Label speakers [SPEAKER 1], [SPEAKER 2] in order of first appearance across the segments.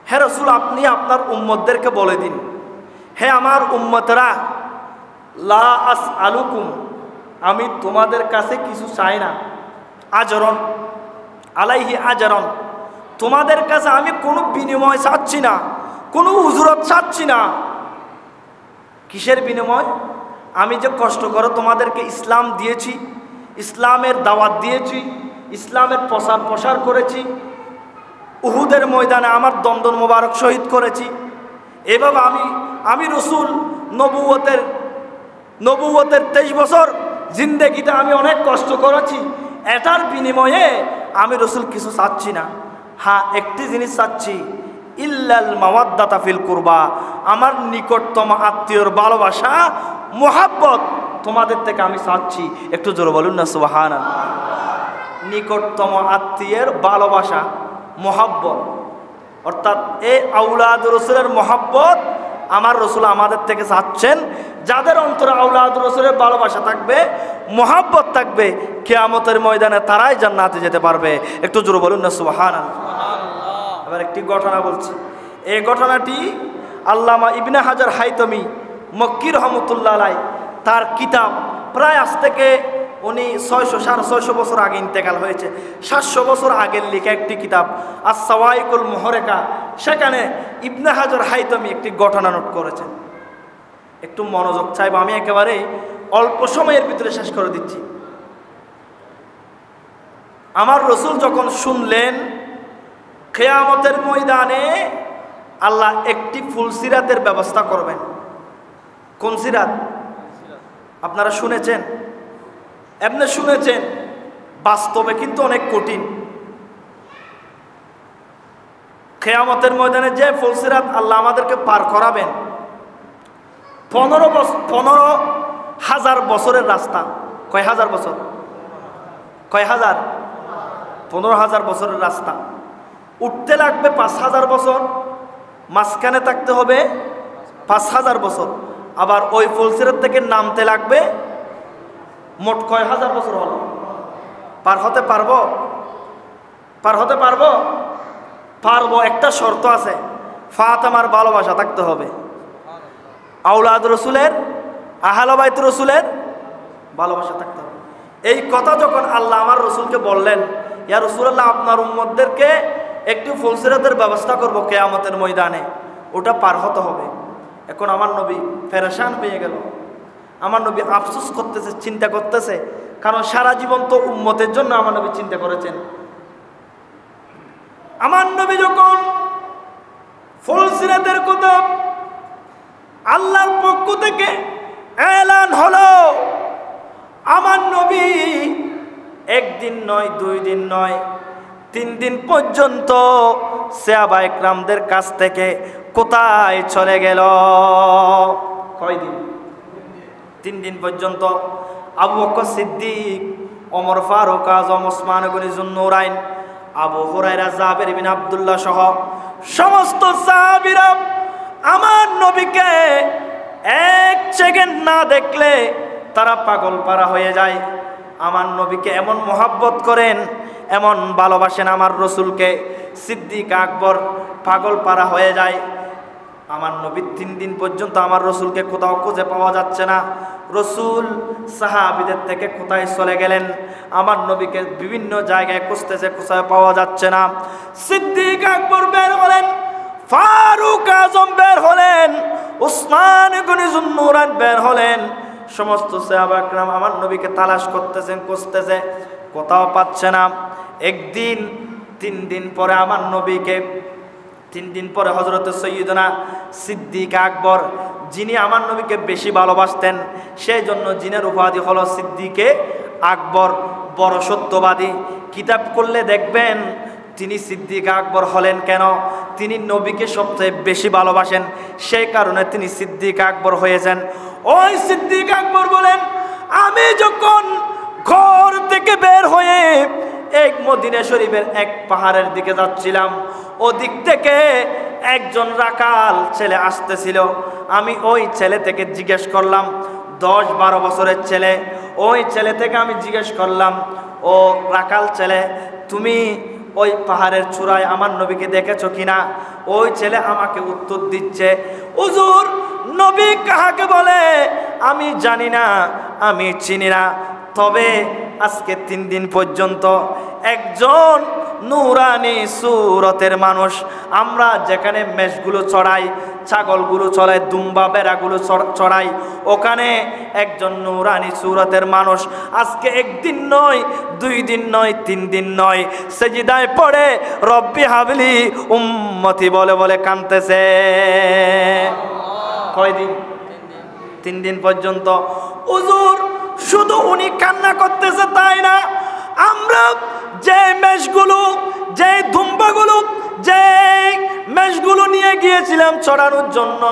[SPEAKER 1] হে রাসূল, আপনি আপনার উম্মতদেরকে বলে দিন, হে আমার উম্মতরা, লা আসআলুকুম, আমি তোমাদের কাছে কিছু চাই না, আজরন আলাইহি আজরন, তোমাদের কাছে আমি কোনো বিনিময় চাচ্ছি না, কোনো উজরত চাচ্ছি না। কিসের বিনিময়? আমি যে কষ্ট করে তোমাদেরকে ইসলাম দিয়েছি, ইসলামের দাওয়াত দিয়েছি, ইসলামের প্রসার করেছি, উহুদের ময়দানে আমার দন্দন মোবারক শহীদ করেছি, এভাবে আমি রসুল নবুয়তের 23 বছর জিন্দেগিতে আমি অনেক কষ্ট করেছি, এটার বিনিময়ে আমি রসুল কিছু চাচ্ছি না। হ্যাঁ, একটি জিনিস চাচ্ছি, ইল্লাল মাওয়াদ্দাতা ফিল কুরবা, আমার নিকটতম আত্মীয়র ভালোবাসা, মোহাব্বত তোমাদের থেকে আমি চাচ্ছি। একটু জোরে বলুন না সুবহানাল্লাহ। নিকটতম আত্মীয়ের ভালোবাসা, মোহাব্বত, অর্থাৎ এই আওলাদ রসুলের মোহাব্বত আমার রসুল আমাদের থেকে চাচ্ছেন। যাদের অন্তরে আওলাদ রসুলের ভালোবাসা থাকবে, মোহাব্বত থাকবে, কিয়ামতের ময়দানে তারাই জান্নাতে যেতে পারবে। একটু জোরে বলুন না সুবহানাল্লাহ। এবার একটি ঘটনা বলছি। এই ঘটনাটি আল্লামা ইবনে হাজার হাইতমি মক্কি রহমতুল্লাহ আলাইহি তার কিতাব, প্রায় আজ থেকে উনি 600-650 বছর আগে ইন্তেকাল হয়েছে, 700 বছর আগের লেখা একটি কিতাব আস-সাওয়াইকুল মুহরিকা, সেখানে ইবনে হাজার হাইতমি একটি ঘটনা নোট করেছেন। একটু মনোযোগ চাইব, আমি একেবারে অল্প সময়ের ভিতরে শেষ করে দিচ্ছি। আমার রসুল যখন শুনলেন কিয়ামতের ময়দানে আল্লাহ একটি ফুলসিরাতের ব্যবস্থা করবেন। কোন সিরাত? আপনারা শুনেছেন, এমনি শুনেছেন, বাস্তবে কিন্তু অনেক কঠিন। কিয়ামতের ময়দানে যে ফুলসিরাত আল্লাহ আমাদেরকে পার করাবেন, 15,000 বছরের রাস্তা। কয় হাজার বছর? কয় হাজার? 15,000 বছরের রাস্তা। উঠতে লাগবে 5,000 বছর, মাঝখানে থাকতে হবে 5,000 বছর, আবার ওই ফুলসিরাত থেকে নামতে লাগবে মোট কয় হাজার বছর হলো? পার হতে পারবো? পার হতে পারবো? পারবো। একটা শর্ত আছে, ফাতেমার ভালোবাসা থাকতে হবে, আওলাদ রসুলের, আহলে বাইত রসুলের ভালোবাসা থাকতে হবে। এই কথা যখন আল্লাহ আমার রসুলকে বললেন, ইয়া রাসূলুল্লাহ, আপনার উম্মতদেরকে একটু ফুলসিরাতের ব্যবস্থা করবো কিয়ামতের ময়দানে, ওটা পার হতে হবে। এখন আমার নবী পেরেশান হয়ে গেল। আমার নবী আফসোস করতেছে, চিন্তা করতেছে, কারণ সারা জীবন তো উম্মতের জন্য আমার নবী চিন্তা করেছেন। আমার নবী যখন ফুলসিরাতের কথা আল্লাহর পক্ষ থেকে এলান হলো, আমার নবী একদিন নয়, 2 দিন নয়, 3 দিন পর্যন্ত সাহাবা ইকরামদের কাছ থেকে কোথায় চলে গেল? কয়দিন? 3 দিন পর্যন্ত। আবু বকর সিদ্দিক, ওমর ফারুক আজম, ওসমান গনি যুন্নুরাইন, আবু হুরায়রা, জাবের বিন আব্দুল্লাহ সহ সমস্ত সাহাবীরা আমার নবীকে 1 সেকেন্ড না দেখলে তারা পাগল পারা হয়ে যায়। আমার নবীকে এমন মোহাব্বত করেন, এমন ভালোবাসেন আমার রসুলকে, সিদ্দিক আকবর পাগল পারা হয়ে যায়। আমার নবী 3 দিন পর্যন্ত আমার রসুলকে কোথাও খুঁজে পাওয়া যাচ্ছে না। রসুল সাহাবীদের থেকে কোথায় চলে গেলেন? আমার নবীকে বিভিন্ন জায়গায় খুঁজতেছে, কোথায় পাওয়া যাচ্ছে না। সিদ্দিক আকবর বের হলেন, ফারুক আজম বের হলেন, ওসমান গনি যুন্নুরাইন বের হলেন, সমস্ত সাহাবা ইকরাম আমার নবীকে তালাশ করতেছেন, খুঁজতেছে, কোথাও পাচ্ছে না। একদিন 3 দিন পরে আমার নবীকে, 3 দিন পরে হযরত সৈয়দনা সিদ্দিক আকবর, যিনি আমার নবীকে বেশি ভালোবাসতেন, সেই জন্য জিনের উপাধি হলো সিদ্দিকে আকবর, বড় সত্যবাদী। কিতাব করলে দেখবেন তিনি সিদ্দিক আকবর হলেন কেন? তিনি নবীকে সবচেয়ে বেশি ভালোবাসেন, সেই কারণে তিনি সিদ্দিক আকবর হয়েছেন। ওই সিদ্দিক আকবর বলেন, আমি যখন ঘর থেকে বের হয়ে এক মদিনা শরীফের এক পাহাড়ের দিকে যাচ্ছিলাম, ওদিক থেকে একজন রাকাল ছেলে আসতেছিল। আমি ওই ছেলে থেকে জিজ্ঞেস করলাম, 10-12 বছরের ছেলে, ওই ছেলে থেকে আমি জিজ্ঞেস করলাম, ও রাকাল ছেলে, তুমি ওই পাহাড়ের চূড়ায় আমার নবীকে দেখেছো কিনা? ওই ছেলে আমাকে উত্তর দিচ্ছে, হুজুর নবী কাহাকে বলে আমি জানি না, আমি চিনি না, তবে আজকে 3 দিন পর্যন্ত একজন নূরানি সুরতের মানুষ, আমরা যেখানে মেষগুলো চড়াই, ছাগলগুলো চড়াই, দুম্বা বেড়াগুলো চড়াই, ওখানে একজন নূরানি সুরতের মানুষ আজকে 1 দিন নয়, 2 দিন নয়, 3 দিন নয়, সেজদায় পড়ে রব্বি হাবলি উম্মতি বলে বলে কাঁদতেছে। কয়দিন? 3 দিন পর্যন্ত। হুজুর শুধু উনি কান্না করতেছে তাই না, আমরা যে মেষগুলো, যে দুম্বাগুলো, যে মেষগুলো নিয়ে গিয়েছিলাম চড়ানোর জন্য,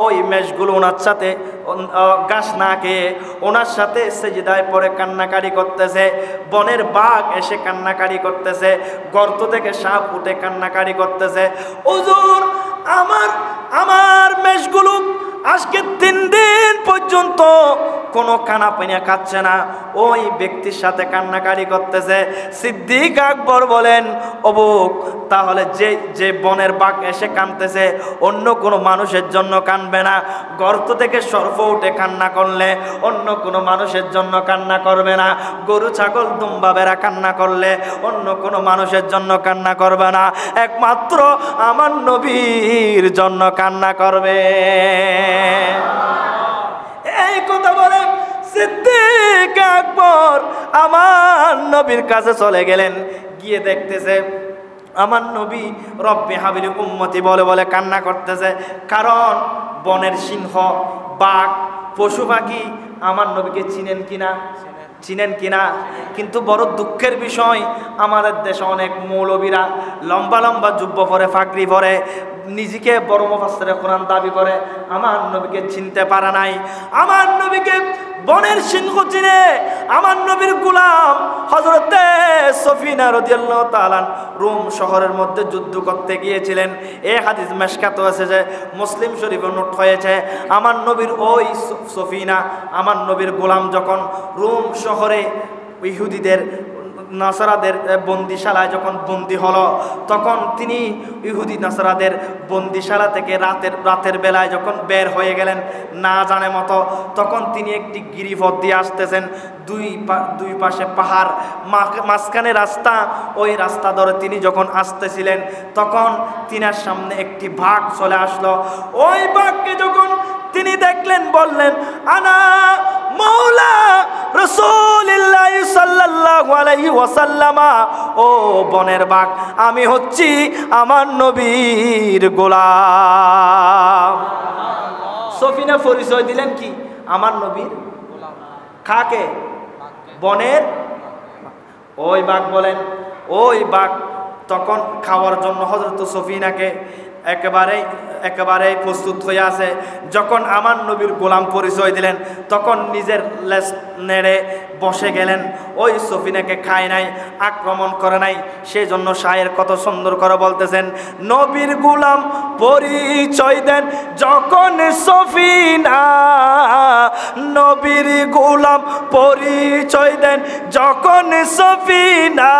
[SPEAKER 1] ওই মেষগুলো ওনার সাথে ঘাস না খেয়ে ওনার সাথে সেজদায় পড়ে কান্নাকারি করতেছে। বনের বাঘ এসে কান্নাকারি করতেছে, গর্ত থেকে সাপ উঠে কান্নাকারি করতেছে। হুজুর আমার মেষগুলো আজকে 3 দিন পর্যন্ত কোনো খানা পানি খাচ্ছে না, ওই ব্যক্তির সাথে কান্নাকারি করতেছে। সিদ্দিক আকবর বলেন, অবুক তাহলে যে বনের বাঘ এসে কাঁদতেছে অন্য কোনো মানুষের জন্য কাঁদবে না, গর্ত থেকে সর্প উঠে কান্না করলে অন্য কোনো মানুষের জন্য কান্না করবে না, গরু ছাগল দুম্বা বেড়া কান্না করলে অন্য কোনো মানুষের জন্য কান্না করবে না, একমাত্র আমার নবীর জন্য কান্না করবে। এই কথা বলে সিদ্দিক আকবর আমার নবীর কাছে চলে গেলেন, গিয়ে দেখতেছে আমার নবী রব্বি হাবিলি উম্মতি বলে বলে কান্না করতেছে। কারণ বনের সিংহ, বাঘ, পশু পাখি আমার নবীকে চিনেন কিনা। কিন্তু বড় দুঃখের বিষয়, আমাদের দেশে অনেক মৌলবীরা লম্বা লম্বা জুব্ব পরে, ফাকরি পরে, নিজেকে বড় মুফাসসিরে কোরআন দাবি করে, আমার নবীকে চিনতে পারে নাই। আমার নবীকে বনের সিংহ চিনে। আমার নবীর গোলাম হযরতে সফিনা রাদিয়াল্লাহু তাআলা রোম শহরের মধ্যে যুদ্ধ করতে গিয়েছিলেন। এই হাদিস মেশকাতে আছে, যে মুসলিম শরীফে নোট হয়েছে। আমার নবীর ওই সফিনা, আমার নবীর গোলাম যখন রোম শহরে ইহুদিদের, নাসারাদের বন্দিশালায় যখন বন্দি হলো, তখন তিনি ইহুদি নাসারাদের বন্দিশালা থেকে রাতের বেলায় যখন বের হয়ে গেলেন না জানে মতো, তখন তিনি একটি গিরিপথ দিয়ে আসতেছেন। দুই পাশে পাহাড়, মাঝখানে রাস্তা। ওই রাস্তা ধরে তিনি যখন আসতেছিলেন, তখন তিনার সামনে একটি বাঘ চলে আসলো। ওই বাঘকে যখন তিনি দেখলেন, বললেন, আনা মাওলা রাসূলুল্লাহ সাল্লাল্লাহু আলাইহি ওয়াসাল্লাম, ও বনের বাঘ, আমি হচ্ছি আমার নবীর গোলাম। সফিনা পরিচয় দিলেন কি? আমার নবীর গোলাম। কাকে? বনের। ওই বাঘ বলেন, ওই বাঘ তখন খাওয়ার জন্য হযরত সফিনাকে একেবারে প্রস্তুত হয়ে আছে। যখন আমার নবীর গোলাম পরিচয় দিলেন, তখন নিজের লেজ নেড়ে বসে গেলেন। ওই সফিনাকে খায় নাই, আক্রমণ করে নাই। সেই জন্য শায়ের কত সুন্দর করে বলতেছেন, নবীর গোলাম পরিচয় দেন যখন সফিনা, নবীর গোলাম পরিচয় দেন যখন সফিনা,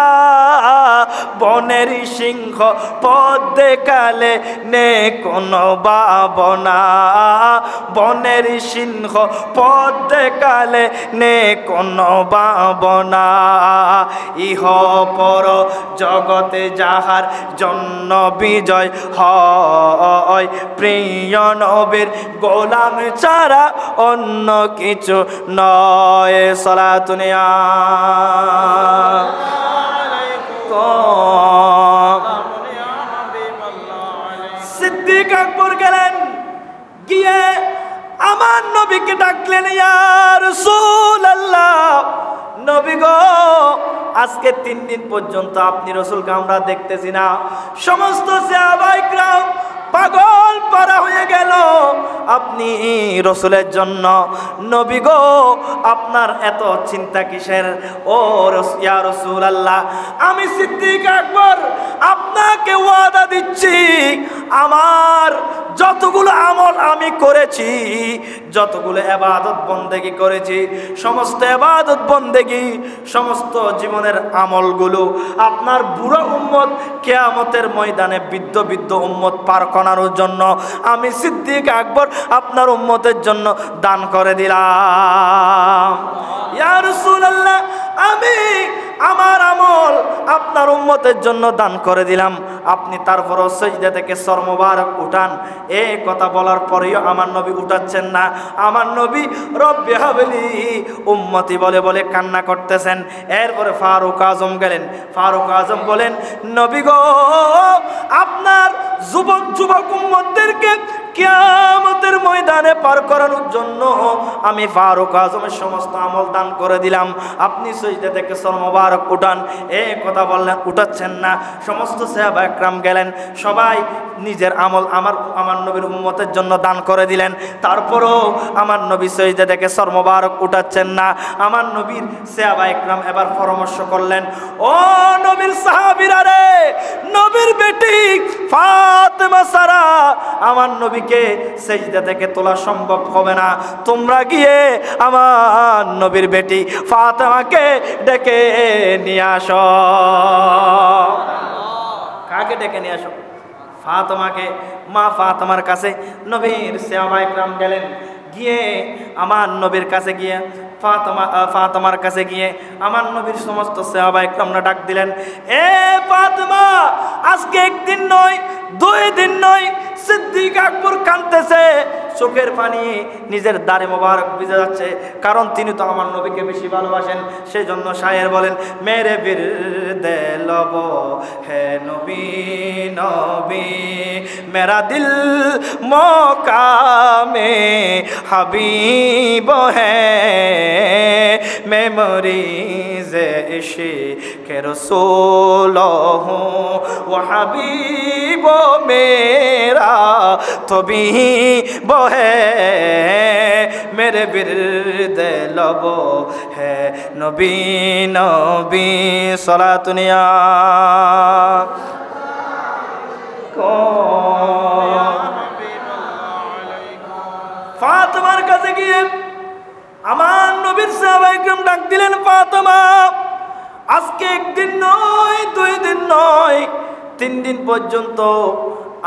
[SPEAKER 1] বনের সিংহ পথ দেখালে নে কোনো ভাবনা, বনের সিংহ পথ দেখালে নে কোনো ভাবনা, ইহ পর জগতে যাহার জন্য বিজয় হয়, প্রিয় নবীর গোলাম ছাড়া অন্য কিছু নয়। সালাতুনিয়া সিদ্দিক আকবর গেলেন, গিয়ে আমার নবীকে ডাকলেন, ইয়া রাসূলুল্লাহ, নবী গো, আজকে 3 দিন পর্যন্ত আপনি রাসূলকে আমরা দেখতেছি না। সমস্ত সাহাবায়ে কিরাম পাগল পারা হয়ে গেল আপনি রাসূলের জন্য। নবী গো, আপনার এত চিন্তা কিসের? ও ইয়া রাসূলুল্লাহ, আমি সিদ্দিক আকবর আপনাকে ওয়াদা দিচ্ছি, আমার যতগুলো আমল আমি করেছি, যতগুলো ইবাদত বন্দেগী করেছি, সমস্ত ইবাদত বন্দেগী, সমস্ত জীবনের আমলগুলো আপনার বুড়ো উম্মত কিয়ামতের ময়দানে বিদ্ধ বিদ্ধ উম্মত পার করানোর জন্য আমি সিদ্দিক আকবর আপনার উম্মতের জন্য দান করে দিলাম। ইয়া রাসূলুল্লাহ, আমি আমার আমল আপনার উম্মতের জন্য দান করে দিলাম, আপনি তারপরও সিজদা থেকে সর মোবারক উঠান। এই কথা বলার পরেও আমার নবী উঠাচ্ছেন না। আমার নবী রব্বি হাবলি উম্মতি বলে বলে কান্না করতেছেন। এরপরে ফারুক আজম গেলেন। ফারুক আজম বলেন, নবী গো, আপনার যুবক যুবক উম্মতদেরকে কিয়ামতের ময়দানে পার করানোর জন্য আমি ফারুক আজমের সমস্ত আমল দান করে দিলাম, আপনি সিজদা থেকে সর মোবারক উঠান। এই কথা বললেন, উঠাচ্ছেন না। সমস্ত সাহাবা একরাম গেলেন, সবাই নিজের আমল আমার নবীর উম্মতের জন্য দান করে দিলেন। তারপরও আমার নবী সিজদা থেকে সর মোবারক উঠাচ্ছেন না। আমার নবীর সাহাবা একরাম এবার পরামর্শ করলেন, ও নবীর সাহাবীরা রে, নবীর বেটি ফাতেমা সারা আমার নবীকে সিজদা থেকে তোলা সম্ভব হবে না, তোমরা গিয়ে আমার নবীর বেটি ফাতেমাকে ডেকে নিয়ে আসো। কাকে ডেকে নিয়ে আসো? ফাতেমাকে। মা ফাতেমার কাছে নবীর সাহাবা একরাম গেলেন। গিয়ে আমার নবীর কাছে গিয়ে ফাতেমার কাছে গিয়ে আমার নবীর সমস্ত সাহাবা একরামরা ডাক দিলেন, এ ফাতেমা, আজকে একদিন নয়, 2 দিন নয়, সিদ্দিক আকবর কাঁদতেছে, চোখের পানি নিজের দাড়ি মোবারক ভিজে যাচ্ছে, কারণ তিনি তো আমার নবীকে বেশি ভালোবাসেন। সেই জন্য শায়ের বলেন, মেরে বীর দেলব হে নবী নবী, মেরা দিল মকামে হাবিব হ্যাঁ, मैं मरीज़ इश्क़ रसूल हूँ, वो हबीब मेरा तबीब है, मेरे बिर्द लब है नबी नबी सलातुनिया फातिमार काছে গিয়ে আমার নবীর সাহাবা একরাম ডাক দিলেন, ফাতেমা, আজকে একদিন নয়, 2 দিন নয়, 3 দিন পর্যন্ত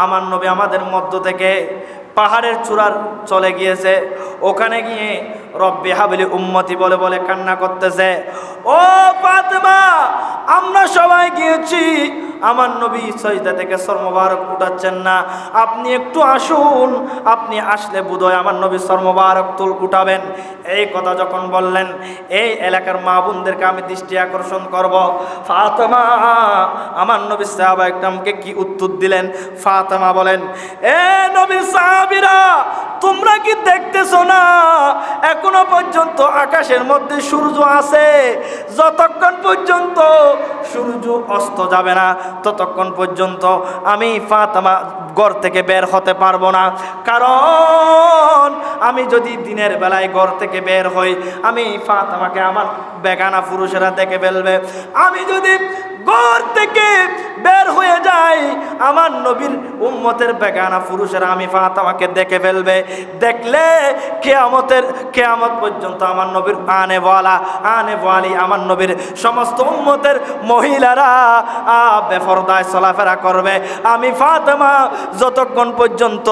[SPEAKER 1] আমার নবী আমাদের মধ্য থেকে পাহাড়ের চূড়ার চলে গিয়েছে, ওখানে গিয়ে রব্বি হাবলি উম্মতি বলে বলে কান্না করতেছে। ও ফাতেমা, আমরা সবাই গিয়েছি, আমার নবী সিজদা থেকে সর মোবারক উঠাচ্ছেন না, আপনি একটু আসুন, আপনি আসলে বোধহয় আমার নবী সর মোবারক উঠাবেন। এই কথা যখন বললেন, এই এলাকার মা বোনদেরকে আমি দৃষ্টি আকর্ষণ করব। ফাতেমা আমার নবী সাহাবা একরামকে কি উত্তর দিলেন? ফাতেমা বলেন, এ নবীর সাহাবীরা, তোমরা কি দেখতেছো না এখনো পর্যন্ত আকাশের মধ্যে সূর্য আছে? যতক্ষণ পর্যন্ত সূর্য অস্ত যাবে না ততক্ষণ পর্যন্ত আমি ফাতেমা ঘর থেকে বের হতে পারবো না, কারণ আমি যদি দিনের বেলায় ঘর থেকে বের হই, আমি ফাতেমাকে আমার বেগানা পুরুষেরা দেখে ফেলবে। আমি যদি ঘর থেকে বের হয়ে যাই, আমার নবীর উম্মতের বেগানা পুরুষেরা আমি ফাতেমাকে দেখে ফেলবে। দেখলে কিয়ামত পর্যন্ত আমার নবীর আনে ওয়ালি আমার নবীর সমস্ত উম্মতের মহিলারা বেপরদায় চলাফেরা করবে। আমি ফাতেমা যতক্ষণ পর্যন্ত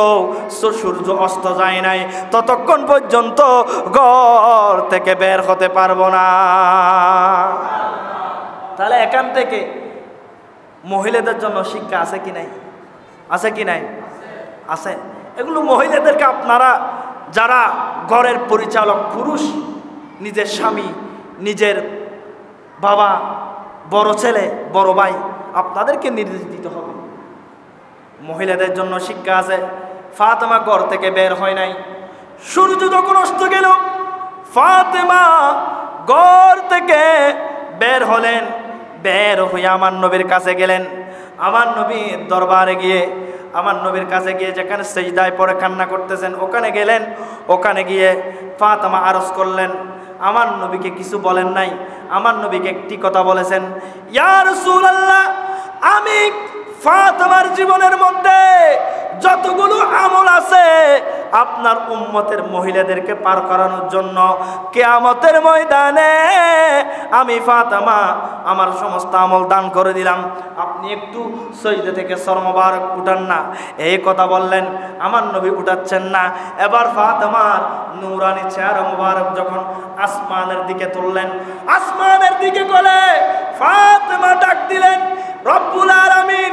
[SPEAKER 1] সূর্য অস্ত যায় নাই ততক্ষণ পর্যন্ত ঘর থেকে বের হতে পারবো না। তাহলে এখান থেকে মহিলাদের জন্য শিক্ষা আছে কি নাই? আছে কি নাই? আছে। এগুলো মহিলাদেরকে আপনারা যারা ঘরের পরিচালক পুরুষ, নিজের স্বামী, নিজের বাবা, বড় ছেলে, বড় ভাই, আপনাদেরকে নির্দেশ দিতে হবে। মহিলাদের জন্য শিক্ষা আছে। ফাতেমা ঘর থেকে বের হয় নাই, সূর্য যখন অস্ত গেল ফাতেমা ঘর থেকে বের হলেন। বের হয়ে আমার নবীর কাছে গেলেন। আমার নবীর দরবারে গিয়ে, আমার নবীর কাছে গিয়ে যেখানে সিজদায় পড়ে কান্না করতেছেন ওখানে গেলেন। ওখানে গিয়ে ফাতেমা আরজ করলেন। আমার নবীকে কিছু বলেন নাই, আমার নবীকে একটি কথা বলেছেন, ইয়া রাসূলুল্লাহ, আমি ফাতেমার জীবনের মধ্যে যতগুলো আমল আপনার উম্মতের মহিলাদেরকে পার করানোর জন্য কিয়ামতের ময়দানে আমি ফাতেমা আমার সমস্ত আমল দান করে দিলাম, আপনি একটু সজদা থেকে সর মোবারক উঠান না। এই কথা বললেন, আমার নবী উঠাচ্ছেন না। এবার ফাতেমার নূরানি চেহারা মোবারক যখন আসমানের দিকে তুললেন, আসমানের দিকে গলে ফাতেমা ডাক দিলেন, রব্বুল আলামিন,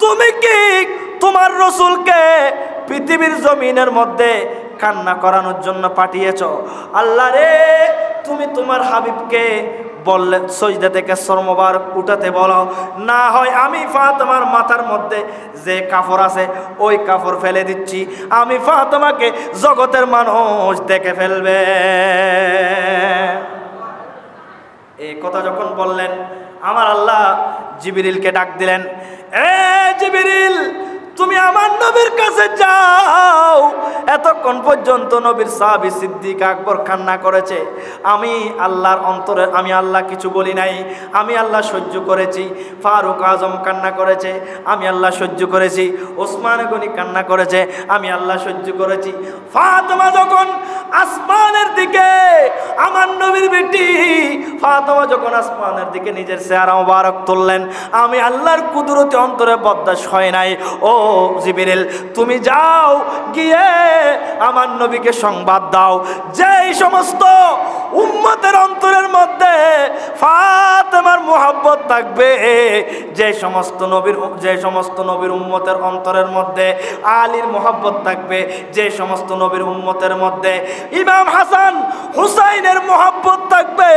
[SPEAKER 1] তুমি কি তোমার রাসূলকে পৃথিবীর জমিনের মধ্যে কান্না করানোর জন্য পাঠিয়েছ? আল্লাহ রে, তুমি তোমার হাবিবকে বললে সজদা থেকে সর মোবারক উঠাতে বলো, না হয় আমি ফাতেমার মাথার মধ্যে যে কাপড় আছে ওই কাপড় ফেলে দিচ্ছি, আমি ফাতেমাকে জগতের মানুষ দেখে ফেলবে। এই কথা যখন বললেন, আমার আল্লাহ জিবরিলকে ডাক দিলেন, এ জিবরিল, তুমি আমার নবীর কাছে যাও। এতক্ষণ পর্যন্ত নবীর সাহাবী সিদ্দিক আকবর কান্না করেছে, আমি আল্লাহর অন্তরে, আমি আল্লাহ কিছু বলি নাই, আমি আল্লাহ সহ্য করেছি। ফারুক আজম কান্না করেছে, আমি আল্লাহ সহ্য করেছি। ওসমান গনি কান্না করেছে, আমি আল্লাহ সহ্য করেছি। ফাতেমা যখন আসমানের দিকে, আমার নবীর বেটি ফাতেমা যখন আসমানের দিকে নিজের চেহারা মোবারক তুললেন, আমি আল্লাহর কুদরতি অন্তরে বরদাস্ত হয় নাই। ও জিবরিল, তুমি যাও, গিয়ে আমার নবীকে সংবাদ দাও, যেই সমস্ত উম্মতের অন্তরের মধ্যে ফাতেমার মোহাব্বত থাকবে, যে সমস্ত নবীর উম্মতের অন্তরের মধ্যে আলীর মোহাব্বত থাকবে, যে সমস্ত নবীর উম্মতের মধ্যে ইমাম হাসান হুসাইনের মোহাব্বত থাকবে,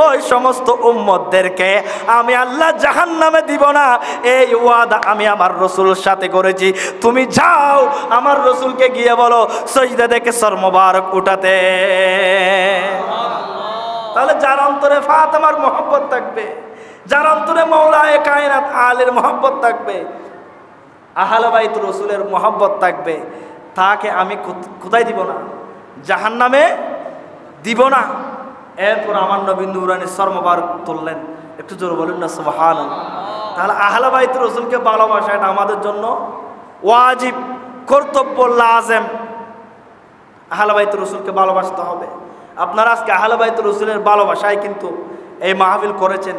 [SPEAKER 1] ওই সমস্ত উম্মতদেরকে আমি আল্লাহ জাহান্নামে দিব না। এই ওয়াদা আমি আমার রাসূলের সাথে করেছি। তুমি যাও, আমার রাসূলকে গিয়ে বলো সজদা থেকে সর মোবারক উঠাতে। তাহলে যার অন্তরে ফাতেমার মোহাব্বত থাকবে, যার অন্তরে মওলায়ে কায়নাত আলীর মোহাব্বত থাকবে, আহলে বাইত রাসূলের মোহাব্বত থাকবে, তাকে আমি কোথায় দিব না? জাহান্নামে দিব না। এরপর আমার নবী নূরানি সর মোবারক তুললেন, একটু জোরে বলুন না সুবহানাল্লাহ। তাহলে আহলে বাইত রাসূলকে ভালোবাসা এটা আমাদের জন্য ওয়াজিব, কর্তব্য, লাজেম। আহলে বাইত রাসূলকে ভালোবাসতে হবে। আপনারা আজকে আহলে বাইত রাসূলের ভালোবাসায় কিন্তু এই মাহফিল করেছেন।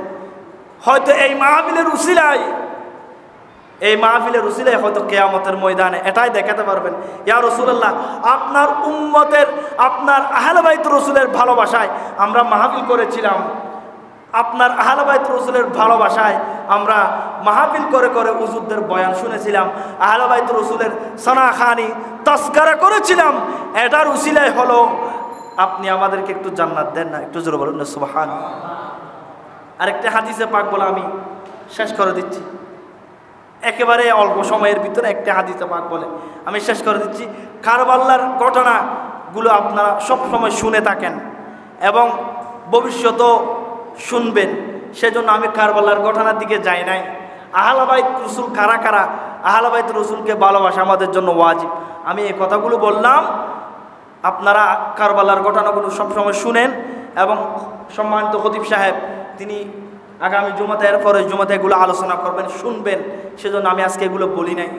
[SPEAKER 1] হয়তো এই মাহফিলের উসিলায় হয়তো কিয়ামতের ময়দানে এটাই দেখাতে পারবেন, ইয়া রাসূলুল্লাহ, আপনার উম্মতের, আপনার আহলে বাইত রাসূলের ভালোবাসায় আমরা মাহফিল করেছিলাম, আপনার আহলে বাইত রাসূলের ভালোবাসায় আমরা মাহফিল করে করে হুজুরদের বয়ান শুনেছিলাম, আহলে বাইত রাসূলের সানাখানি তাসকারা করেছিলাম। এটার উসিলায় হলো আপনি আমাদেরকে একটু জান্নাত দেন না? একটু জোরে বলুন না সুবহানাল্লাহ। আরেকটা হাদিসে পাক বলে আমি শেষ করে দিচ্ছি, একেবারে অল্প সময়ের ভিতরে একটা হাদিসে পাক বলে আমি শেষ করে দিচ্ছি। কারবালার ঘটনাগুলো আপনারা সব সময় শুনে থাকেন এবং ভবিষ্যতেও শুনবেন, সেজন্য আমি কারবালার ঘটনার দিকে যাই নাই। আহলে বাইত রাসূল কারা কারা, আহলে বাইত রাসূলকে ভালোবাসা আমাদের জন্য ওয়াজিব। আমি এই কথাগুলো বললাম, আপনারা কারবালার ঘটনাগুলো সবসময় শুনেন এবং সম্মানিত খতিব সাহেব তিনি আগামী জুমাতে, এরপরে জুমাতে এগুলো আলোচনা করবেন, শুনবেন, সেজন্য আমি আজকে এগুলো বলি নাই।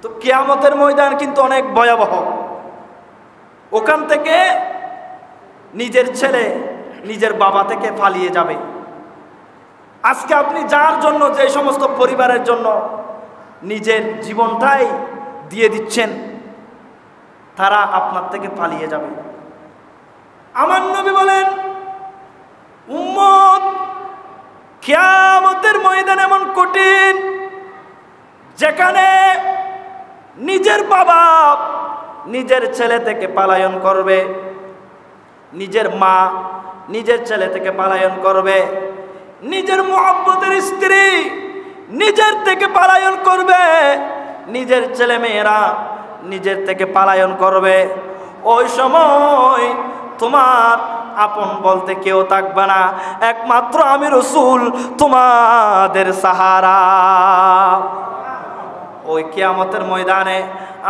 [SPEAKER 1] তো কিয়ামতের ময়দান কিন্তু অনেক ভয়াবহ। ওখান থেকে নিজের ছেলে নিজের বাবা থেকে পালিয়ে যাবে। আজকে আপনি যার জন্য, যে সমস্ত পরিবারের জন্য নিজের জীবনটাই দিয়ে দিচ্ছেন, তারা আপনার থেকে পালিয়ে যাবে। আমার নবী বলেন, উম্মত, কিয়ামতের ময়দান এমন কঠিন যেখানে নিজের বাবা নিজের ছেলে থেকে পলায়ন করবে, নিজের মা নিজের ছেলে থেকে পলায়ন করবে, নিজের মুহাব্বতের স্ত্রী নিজের থেকে পলায়ন করবে, নিজের ছেলে মেয়েরা নিজের থেকে পলায়ন করবে। ওই সময় তোমার আপন বলতে কেউ থাকবে না, একমাত্র আমি রাসূল তোমাদের সাহারা। ওই কিয়ামতের ময়দানে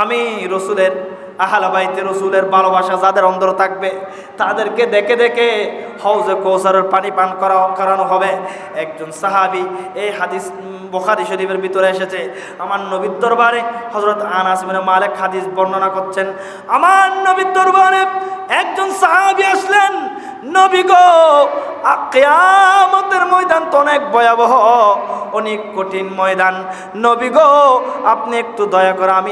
[SPEAKER 1] আমি রাসূলের আহলে বাইতে রাসূলের ভালোবাসা যাদের অন্তরে থাকবে তাদেরকে দেখে দেখে হাউজে কাউসারের পানি পান করানো হবে। একজন সাহাবী, এই হাদিস বুখারী শরীফের ভিতরে এসেছে, আমার নবীর দরবারে হযরত আনাস ইবনে মালিক হাদিস বর্ণনা করছেন, আমার নবীর দরবারে একজন সাহাবী আসলেন, নবী গো কিয়ামতের ময়দান তো অনেক ভয়াবহ, অনেক কঠিন ময়দান, নবী গো আপনি একটু দয়া করে আমি